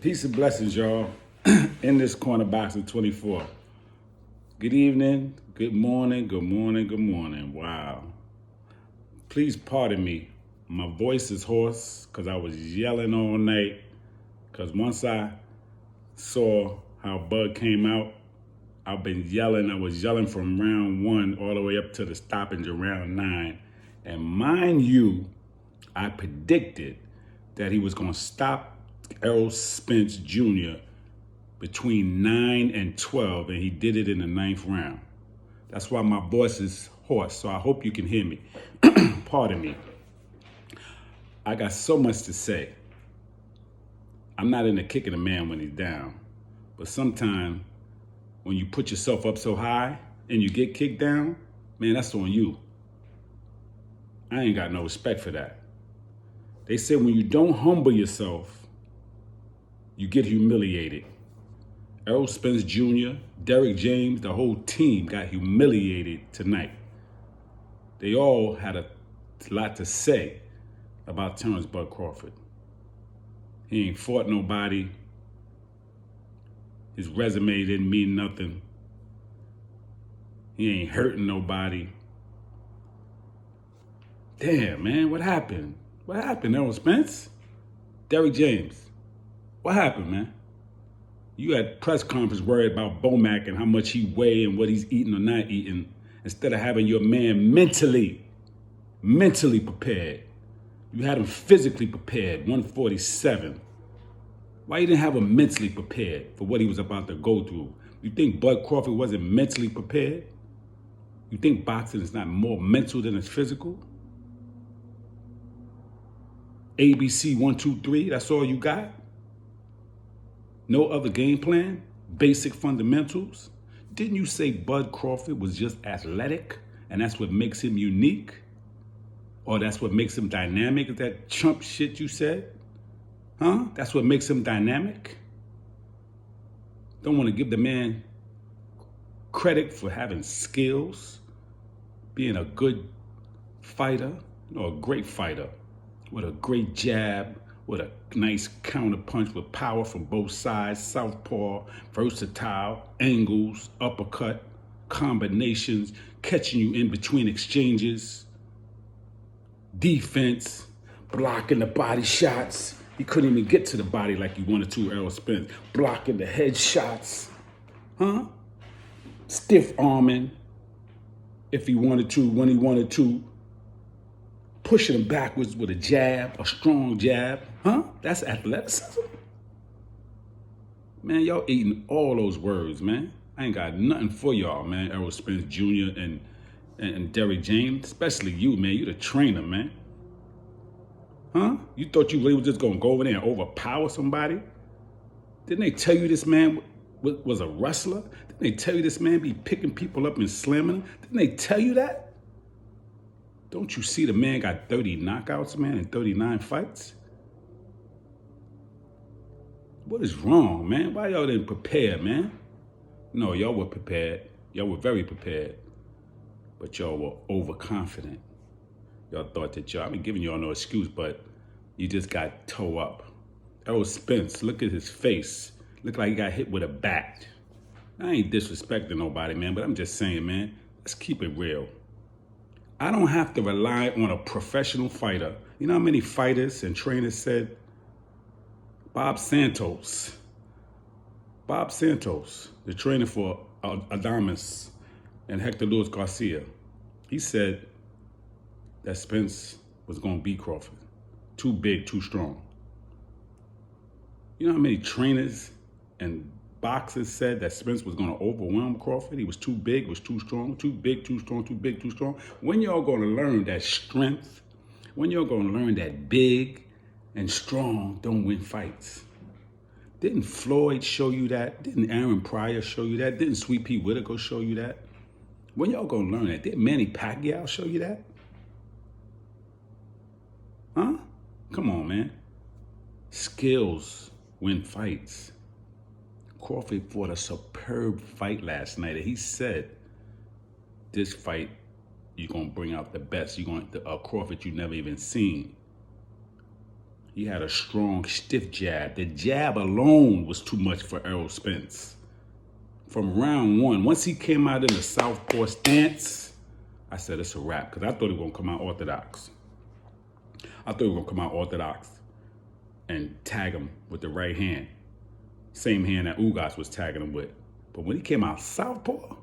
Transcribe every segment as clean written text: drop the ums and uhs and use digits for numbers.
Peace and blessings, y'all. In this corner box of 24. Good evening, good morning, good morning, good morning. Wow. Please pardon me. My voice is hoarse because I was yelling all night. Because once I saw how Bud came out, I've been yelling. I was yelling from round 1 all the way up to the stoppage of round 9. And mind you, I predicted that he was going to stop Errol Spence Jr. between 9 and 12, and he did it in the 9th round. That's why my voice is hoarse, so I hope you can hear me. Pardon me. I got so much to say. I'm not into kicking a man when he's down, but sometimes when you put yourself up so high and you get kicked down, man, that's on you. I ain't got no respect for that. They say when you don't humble yourself, you get humiliated. Errol Spence Jr., Derrick James, the whole team got humiliated tonight. They all had a lot to say about Terrence Bud Crawford. He ain't fought nobody. His resume didn't mean nothing. He ain't hurting nobody. Damn, man, what happened? What happened, Errol Spence? Derrick James, what happened, man? You had press conference worried about Bomac and how much he weigh and what he's eating or not eating, instead of having your man mentally prepared. You had him physically prepared, 147. Why you didn't have him mentally prepared for what he was about to go through? You think Bud Crawford wasn't mentally prepared? You think boxing is not more mental than it's physical? ABC 1, 2, 3, that's all you got? No other game plan? Basic fundamentals? Didn't you say Bud Crawford was just athletic and that's what makes him unique? Or that's what makes him dynamic? Is that chump shit you said? Huh? That's what makes him dynamic? Don't want to give the man credit for having skills, being a good fighter, or a great fighter, with a great jab, with a nice counter punch with power from both sides, southpaw, versatile, angles, uppercut, combinations, catching you in between exchanges, defense, blocking the body shots. He couldn't even get to the body like he wanted to, Errol Spence. Blocking the head shots, huh? Stiff arming if he wanted to, when he wanted to. Pushing him backwards with a jab, a strong jab, huh? That's athleticism? Man, y'all eating all those words, man. I ain't got nothing for y'all, man. Errol Spence Jr. and Derrick James, especially you, man. You the trainer, man. Huh? You thought you really was just gonna go over there and overpower somebody? Didn't they tell you this man was a wrestler? Didn't they tell you this man be picking people up and slamming them? Didn't they tell you that? Don't you see the man got 30 knockouts, man, in 39 fights? What is wrong, man? Why y'all didn't prepare, man? No, y'all were prepared. Y'all were very prepared. But y'all were overconfident. Y'all thought that y'all, I've been giving y'all no excuse, but you just got toe up. Errol Spence, look at his face. Look like he got hit with a bat. I ain't disrespecting nobody, man, but I'm just saying, man, let's keep it real. I don't have to rely on a professional fighter. You know how many fighters and trainers said? Bob Santos, the trainer for Adames and Hector Luis Garcia, he said that Spence was going to beat Crawford. Too big, too strong. You know how many trainers and boxers said that Spence was going to overwhelm Crawford? He was too big, was too strong, too big, too strong, too big, too strong. When y'all going to learn that strength? When y'all going to learn that big and strong don't win fights? Didn't Floyd show you that? Didn't Aaron Pryor show you that? Didn't Sweet Pea Whitaker show you that? When y'all going to learn that? Did Manny Pacquiao show you that? Huh? Come on, man. Skills win fights. Crawford fought a superb fight last night, and he said, this fight, you're going to bring out the best. You're going to Crawford you never even seen. He had a strong, stiff jab. The jab alone was too much for Errol Spence. From round one, once he came out in the southpaw stance, I said it's a wrap, because I thought he was going to come out orthodox. I thought he was going to come out orthodox and tag him with the right hand. Same hand that Ugas was tagging him with. But when he came out southpaw,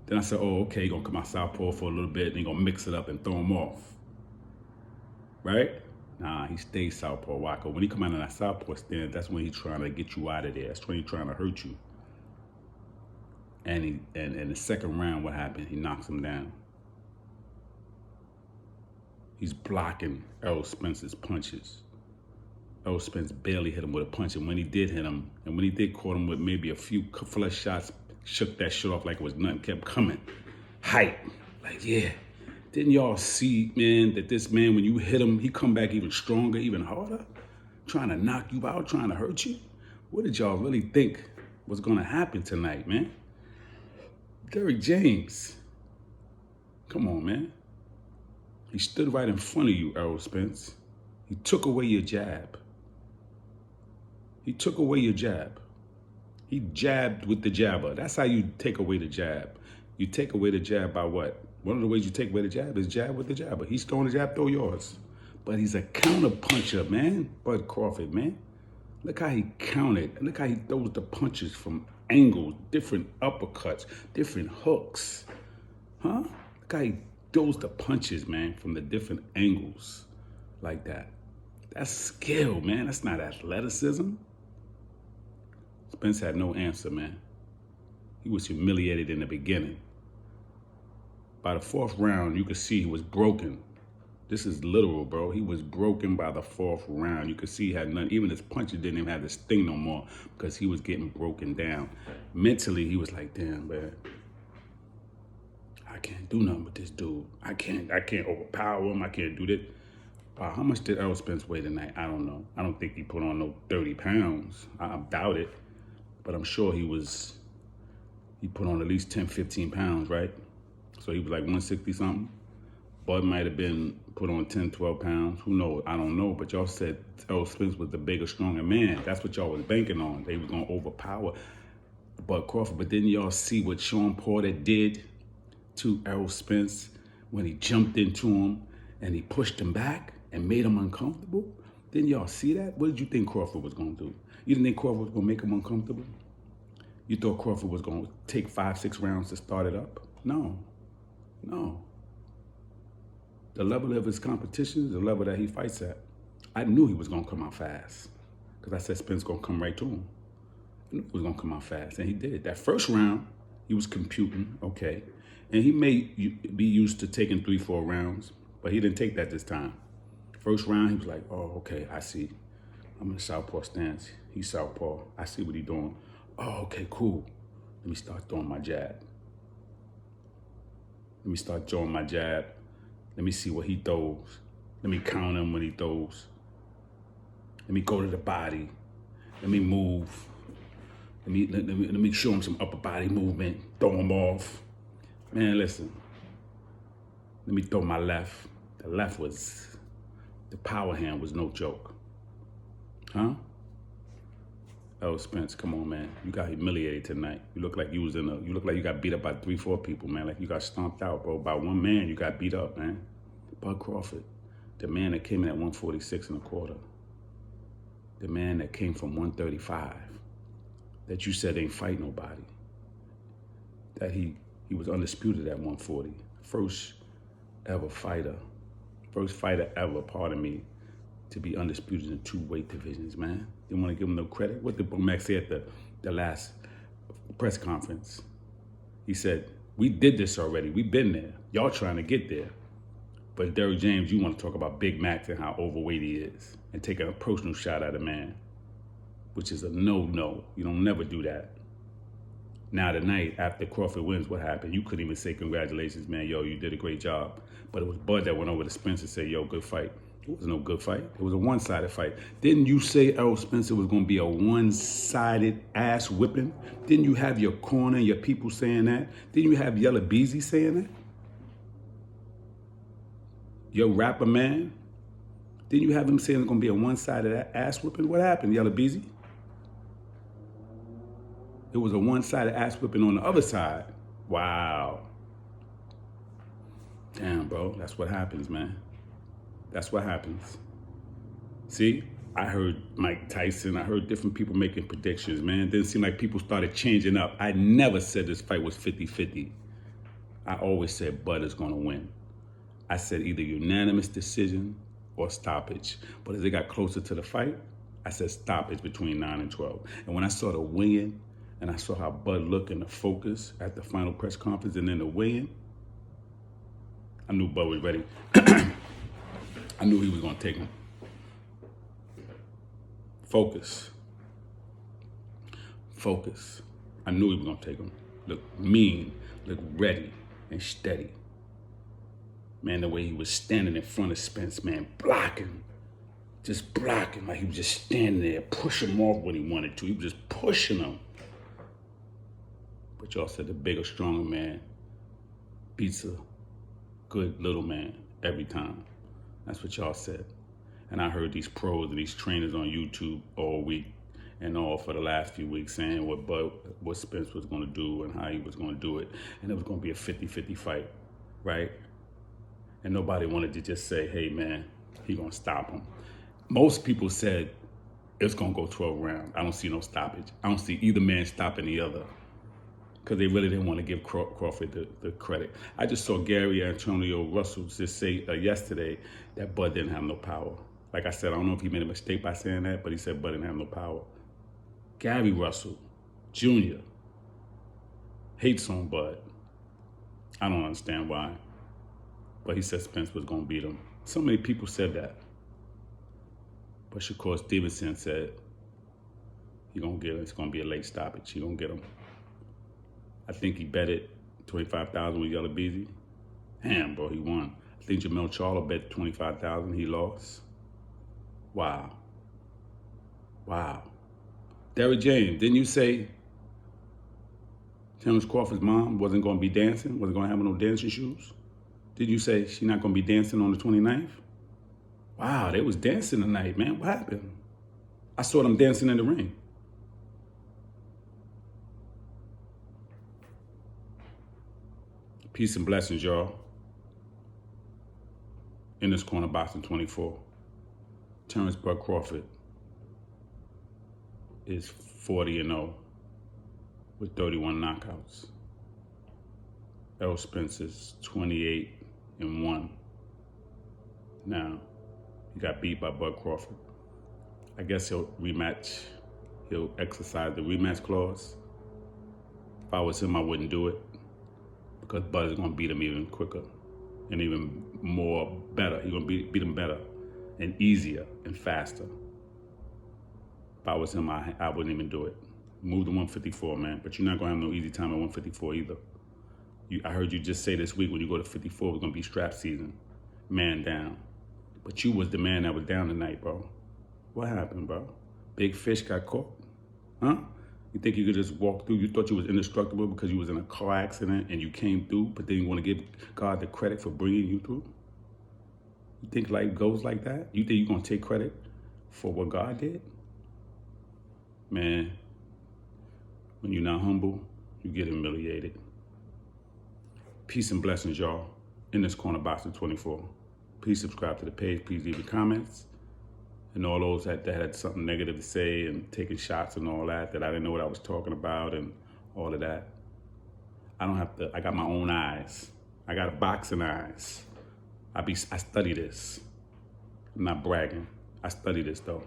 then I said, oh, okay, he's going to come out southpaw for a little bit, and he's going to mix it up and throw him off. Right? Nah, he stays southpaw. Why? Because when he come out in that southpaw stance, that's when he's trying to get you out of there. That's when he's trying to hurt you. And in the second round, what happened? He knocks him down. He's blocking Errol Spence's punches. Errol Spence barely hit him with a punch, and when he did hit him, and when he did caught him with maybe a few flush shots, shook that shit off like it was nothing, kept coming. Hype. Like, yeah. Didn't y'all see, man, that this man, when you hit him, he come back even stronger, even harder? Trying to knock you out, trying to hurt you? What did y'all really think was going to happen tonight, man? Derrick James. Come on, man. He stood right in front of you, Errol Spence. He took away your jab. He took away your jab. He jabbed with the jabber. That's how you take away the jab. You take away the jab by what? One of the ways you take away the jab is jab with the jabber. He's throwing the jab, throw yours. But he's a counter puncher, man. Bud Crawford, man. Look how he counted. Look how he throws the punches from angles, different uppercuts, different hooks. Huh? Look how he throws the punches, man, from the different angles like that. That's skill, man. That's not athleticism. Spence had no answer, man. He was humiliated in the beginning. By the fourth round, you could see he was broken. This is literal, bro. He was broken by the fourth round. You could see he had none. Even his punches didn't even have the sting no more because he was getting broken down. Mentally, he was like, damn, man. I can't do nothing with this dude. I can't overpower him. I can't do that. Wow, how much did Errol Spence weigh tonight? I don't know. I don't think he put on no 30 pounds. I doubt it. But I'm sure he put on at least 10, 15 pounds, right? So he was like 160 something. Bud might have been put on 10, 12 pounds. Who knows? I don't know. But y'all said Errol Spence was the bigger, stronger man. That's what y'all was banking on. They was going to overpower Bud Crawford. But didn't y'all see what Sean Porter did to Errol Spence when he jumped into him and he pushed him back and made him uncomfortable? Didn't y'all see that? What did you think Crawford was going to do? You didn't think Crawford was going to make him uncomfortable? You thought Crawford was going to take 5, 6 rounds to start it up? No. The level of his competition is the level that he fights at. I knew he was going to come out fast because I said Spence going to come right to him. I knew he was going to come out fast, and he did. That first round, he was computing, okay. And he may be used to taking 3, 4 rounds, but he didn't take that this time. First round, he was like, oh, okay, I see. I'm in a southpaw stance. He's southpaw. I see what he's doing. Oh, okay, cool. Let me start throwing my jab. Let me start throwing my jab. Let me see what he throws. Let me count him when he throws. Let me go to the body. Let me move. Let me show him some upper body movement. Throw him off. Man, listen. Let me throw my left. The left was, the power hand was no joke. Huh? Errol Spence, come on, man. You got humiliated tonight. You look like you look like you got beat up by 3, 4 people, man. Like you got stomped out, bro. By one man, you got beat up, man. Bud Crawford, the man that came in at 146.25. The man that came from 135. That you said ain't fight nobody. That he was undisputed at 140. First fighter ever, pardon me, to be undisputed in 2 weight divisions, man. Didn't want to give him no credit. What did Bomac say at the last press conference? He said, we did this already. We've been there. Y'all trying to get there. But Derrick James, you want to talk about Big Mac and how overweight he is and take a personal shot at a man, which is a no-no. You don't never do that. Now tonight, after Crawford wins, what happened? You couldn't even say congratulations, man. Yo, you did a great job. But it was Bud that went over to Spence and said, yo, good fight. It was no good fight. It was a one-sided fight. Didn't you say Errol Spence was going to be a one-sided ass whipping? Didn't you have your corner and your people saying that? Didn't you have Yella Beezy saying that? Your rapper man Didn't you have him saying it's going to be a one-sided ass whipping? What happened, Yellow Beezy? It was a one-sided ass whipping on the other side. Wow. Damn, bro. That's what happens, man. That's what happens. See, I heard Mike Tyson. I heard different people making predictions, man. It didn't seem like people started changing up. I never said this fight was 50-50. I always said Bud is going to win. I said either unanimous decision or stoppage. But as it got closer to the fight, I said stoppage between 9 and 12. And when I saw the weigh-in, and I saw how Bud looked in the focus at the final press conference and then the weigh-in, I knew Bud was ready. I knew he was going to take him. Focus. Focus. I knew he was going to take him. Look mean, look ready and steady. Man, the way he was standing in front of Spence, man, blocking. Just blocking, like he was just standing there, pushing him off when he wanted to. He was just pushing him. But y'all said the bigger, stronger man beats a good little man every time. That's what y'all said. And I heard these pros and these trainers on YouTube all week and all for the last few weeks saying what Spence was going to do and how he was going to do it. And it was going to be a 50-50 fight, right? And nobody wanted to just say, hey, man, he going to stop him. Most people said it's going to go 12 rounds. I don't see no stoppage. I don't see either man stopping the other because they really didn't want to give Crawford the credit. I just saw Gary Antonio Russell just say yesterday that Bud didn't have no power. Like I said, I don't know if he made a mistake by saying that, but he said Bud didn't have no power. Gary Russell Jr. hates on Bud. I don't understand why. But he said Spence was going to beat him. So many people said that. But Shakur Stevenson said he's going to get him. It's going to be a late stoppage. He's going to get him. I think he betted $25,000 with Yellow Beezy. Damn, bro, he won. I think Jamel Charlo bet $25,000. He lost. Wow. Wow. Derrick James, didn't you say Terrence Crawford's mom wasn't going to be dancing? Wasn't going to have no dancing shoes? Did you say she's not going to be dancing on the 29th? Wow, they was dancing tonight, man. What happened? I saw them dancing in the ring. Peace and blessings, y'all. In this corner, boxing 24. Terrence Bud Crawford is 40-0 with 31 knockouts. Errol Spence is 28-1. Now, he got beat by Bud Crawford. I guess he'll rematch. He'll exercise the rematch clause. If I was him, I wouldn't do it because Bud is going to beat him even quicker and even more better. He's going to beat him better and easier and faster. If I was him, I wouldn't even do it. Move to 154, man. But you're not going to have no easy time at 154 either. I heard you just say this week when you go to 54, it's going to be strap season. Man down. But you was the man that was down tonight, bro. What happened, bro? Big fish got caught? Huh? You think you could just walk through? You thought you was indestructible because you was in a car accident and you came through, but then you want to give God the credit for bringing you through? You think life goes like that? You think you're going to take credit for what God did? Man, when you're not humble, you get humiliated. Peace and blessings, y'all. In this corner, boxing 24. Please subscribe to the page. Please leave your comments. And all those that had something negative to say and taking shots and all that I didn't know what I was talking about and all of that. I don't have to, I got my own eyes. I got boxing eyes. I study this. I'm not bragging. I study this though.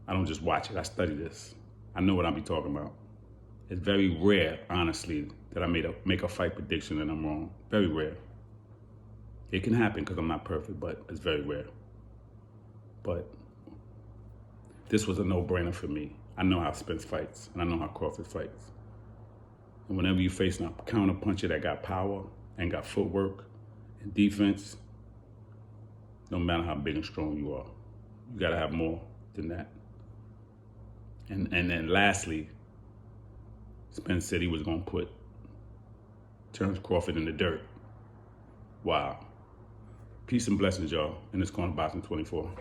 I don't just watch it, I study this. I know what I be talking about. It's very rare, honestly, that I make a fight prediction and I'm wrong. Very rare. It can happen because I'm not perfect, but it's very rare. But this was a no-brainer for me. I know how Spence fights, and I know how Crawford fights. And whenever you face a counter-puncher that got power and got footwork and defense, no matter how big and strong you are, you got to have more than that. And then lastly, Spence said he was going to put Terrence Crawford in the dirt. Wow. Peace and blessings, y'all, in this corner boxing 24.